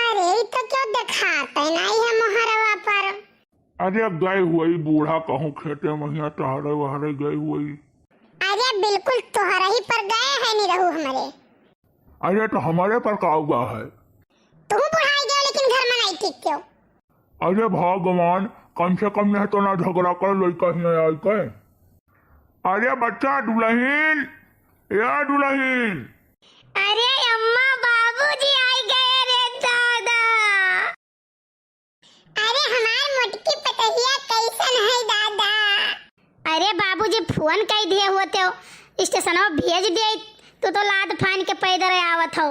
अरे ये तो क्या दिखाते नहीं है मोहरवा पर। अरे गए हुई बूढ़ा कहूँ खेते महिया टहरे वहरे गए हुई। अरे बिल्कुल तोहरा ही पर गए हैं नहीं रहू हमारे। अरे तो हमारे पर का हुआ है। तुम बुढ़ाई गए लेकिन घर में नहीं ठीक क्यों। अरे भगवान कम से कम नहीं तो ना झगड़ा कर लड़का ही आई के। अरे बच्चा दुल्हन या दुल्हन। अरे अम्मा बाबूजी आई गए रे दादा। अरे हमार मोटकी पतहिया कैसन है दादा। अरे बाबूजी फोन कई दिए होते हो स्टेशन में भेज दिए तो लाद फान के पैदल आवत हो।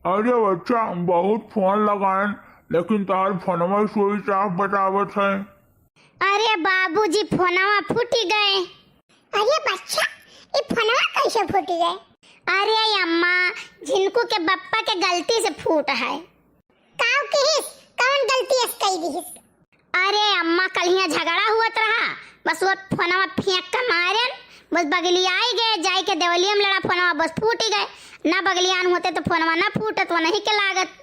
अरे बच्चा बहुत फोन लगाए लेकिन तार फोनवा स्विच ऑफ बतावत है। अरे बाबूजी फोनवा फूट गए। अरे बच्चा ये फोनवा कैसे फूट गए। अरे अम्मा जिनको के बप्पा के गलती से फूट है। काऊ की कौन गलती है कई दी। अरे अम्मा कल यहाँ झगड़ा हुआ रहा बस वो फोनवा फेंक के मारे बस बगली आई गए जाई के देवलियम लड़ा फोनवा बस फूट गए। ना बगलियान होते तो फोनवा ना फूटत वो नहीं के लागत।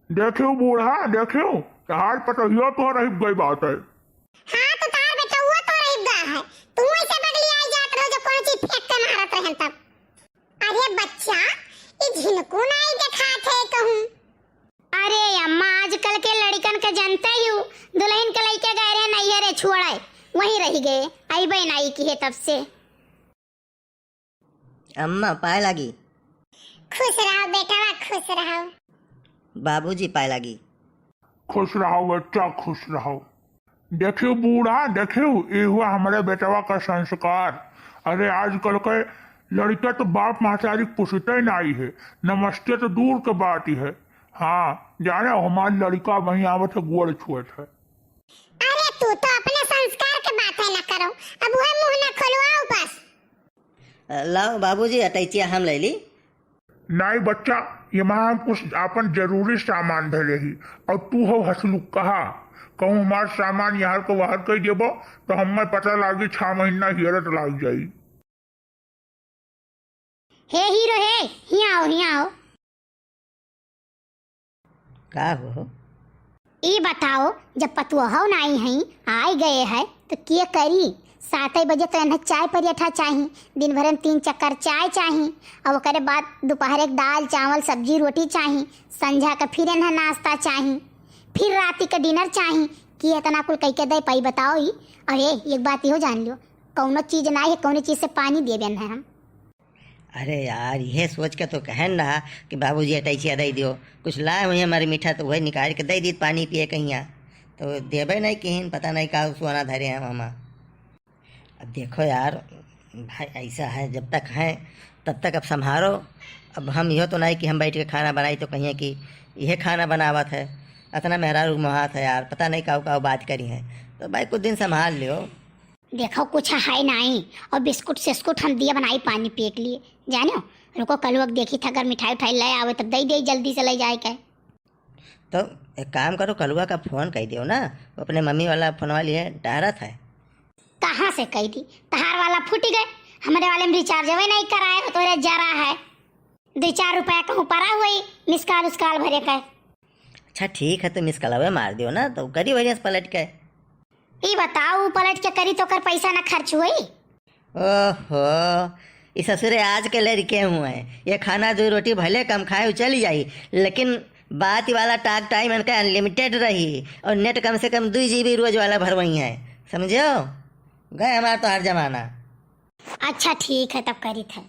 देखियो बूढ़ा देखियो तार पतहिया तो रही गई बात है। हाँ तो तार बेटा वो तो रही गा है तू ऐसे बगली आई जात रहो जो कौन चीज फेंक के मारत रहन तब। अरे बच्चा ये झिनको नहीं देखा थे कहूं। अरे अम्मा आजकल के लड़कन के जानते ही दुल्हन के लइके गए रे नहीं रे छोड़े वहीं रह गए आई बहन आई की है तब से। अम्मा पाए लगी। खुश रहो बेटा खुश रहो। बाबूजी पाए लगी। खुश रहो बच्चा खुश रहो। देखियो बूढ़ा देखियो ये हुआ हमारे बेटवा का संस्कार। अरे आजकल के लड़का तो बाप महतारी पूछते ही नहीं है नमस्ते तो दूर के बात ही है। हाँ जाने हमारी लड़का वहीं आवत है गोड़ छुएत है। अरे तू तो अपने संस्कार के बात है ना करो अब वह मुंह ना खोलवाओ बस। लाओ बाबूजी अटैचिया हम ले ली। नहीं बच्चा ये हम कुछ अपन जरूरी सामान धरे ही और तू हो हसलुक कहा कहूँ हमार सामान यहाँ को बाहर कर देबो तो हमें पता लगी 6 महीना हिरत लग जाई। हे हीरो हे हिया आओ। का हो ये बताओ जब पतुआ नहीं है आई गए है तो क्या करी। 7 बजे तो इन्हें चाय पराठा चाहिए दिन भर में 3 चक्कर चाय चाहिए और ओकरे बाद दोपहर एक दाल चावल सब्जी रोटी चाहिए संझा का फिर इन्हें नाश्ता चाहिए फिर रात का डिनर चाहिए कि इतना कुल कह के दे पाई बताओ ही। अरे एक बात यो जान लो कौनो चीज ना है कौनो चीज से पानी दे बेन है हम। अरे यार यह सोच के तो कहन रहा कि बाबूजी अटैचिया दे दियो कुछ लाए हुए हमारी मीठा तो वही निकाल के दे दी पानी पिए कहीं तो देवे नहीं कहीं पता नहीं का सोना धरे हैं मामा। अब देखो यार भाई ऐसा है जब तक हैं तब तक अब संभालो। अब हम यह तो नहीं कि हम बैठ के खाना बनाई तो कहिए कि यह खाना बनावत है इतना मेहरा रुमात है यार पता नहीं काऊ बात करी है तो भाई कुछ दिन संभाल लियो। देखो कुछ है नहीं और बिस्कुट सिस्कुट हम दिया बनाई पानी पिए के लिए जानो। रुको कल वक्त देखी था अगर मिठाई उठाई ले आवे तब दे दे जल्दी से ले जाए के। तो एक काम करो कलुआ का फ़ोन कह दियो ना वो अपने मम्मी वाला फ़ोनवा लिए डारत है। कहाँ से कही थी तहार वाला फूट गए हमारे वाले में रिचार्ज भी नहीं कराए तो रे जा रहा है 2-4 रुपया कहूँ पड़ा हुई मिसकाल उसकाल भरे का। अच्छा ठीक है तो मिस कलवे मार दियो ना तो करी वजह से पलट के। ये बताओ पलट के करी तो कर पैसा ना खर्च हुई। ओहो इस ससुरे आज के लड़के हुए हैं ये खाना 2 रोटी भले कम खाए चली जाई लेकिन बात वाला टाक टाइम इनका अनलिमिटेड रही और नेट कम से कम 2 GB रोज वाला भरवई है समझो गए हमारा तो हर जमाना। अच्छा ठीक है तब करी था।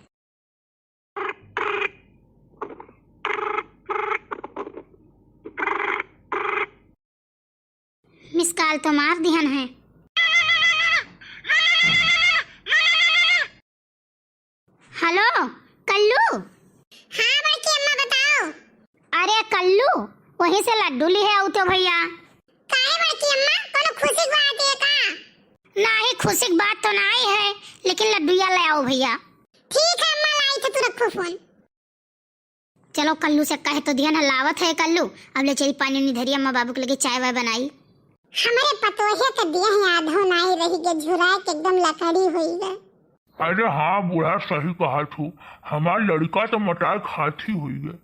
मिस कॉल तो मार दिहन है। हेलो कल्लू। हाँ बड़की अम्मा बताओ। अरे कल्लू वहीं से लड्डू ली है तो भैया। काहे बड़की अम्मा कोनो खुशी की बात है का। नहीं खुशी की बात तो नहीं है लेकिन लड्डूया ले आओ भैया। ठीक है अम्मा लाई तो तू रखो फोन। चलो कल्लू से कहे तो ध्यान हलावत है कल्लू अब ले चली पानी नहीं धरी अम्मा बाबू के लगे चाय वाय बनाई। हमारे पतोहे के दिए हैं आधो नहीं रही के झुराए के एकदम लकड़ी हुई है। अरे हाँ बूढ़ा सही कहा तू हमारी लड़का तो मटाई खाती हुई है।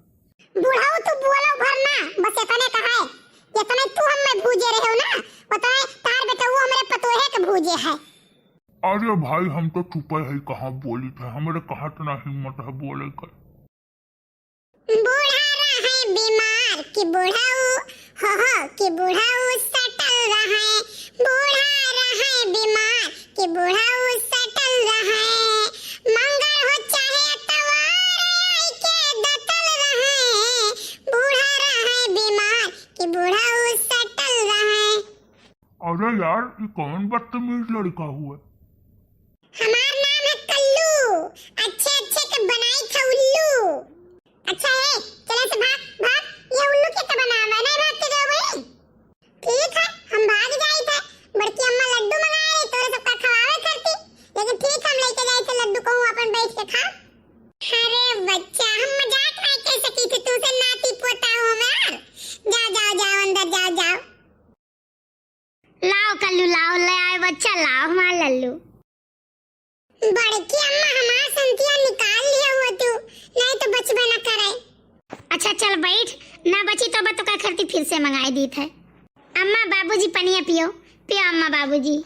बूढ़ाऊ तो बोलो भरना बस है। अरे भाई हम तो चुपे है, कहाँ बोली थे, हमारे कहाँ इतना हिम्मत है बोले कर। बूढ़ा रहे बीमार कि बूढ़ाऊ हो कि बूढ़ाऊ सटल रहे, बूढ़ा रहे बीमार कि बूढ़ाऊ सटल रहे, मंगल हो चाहे तवार आई के दतल रहे, बूढ़ा रहे बीमार कि बूढ़ाऊ सटल रहे। अरे यार ये कौन बदतमीज लड़का हुआ। हमार नाम है कल्लू, अच्छे अच्छे के बनाई था उल्लू। अच्छा है, चले से भाग भाग, ये उल्लू के तो बनावा नहीं भागते जाओ भाई। ठीक है हम भाग जाई थे, बड़की अम्मा लड्डू मंगाए रही तोरे सबका खवावे करती, लेकिन ठीक हम लेके जाए थे लड्डू को अपन बैठ के खा। अरे बच्चा हम मजाक नहीं कर सकी थी तुझसे, नाती पोता हो मैं। जाओ जाओ जाओ अंदर जाओ जाओ। लाओ कल्लू लाओ, ले आए बच्चा लाओ हमारा लल्लू। बड़की अम्मा हमारा संतिया निकाल लिया हुआ तू, नहीं तो बचबे न करे। अच्छा चल बैठ, ना बची तो क्या करती फिर से मंगाई दी थे। अम्मा बाबूजी पनिया पियो पियो अम्मा बाबूजी।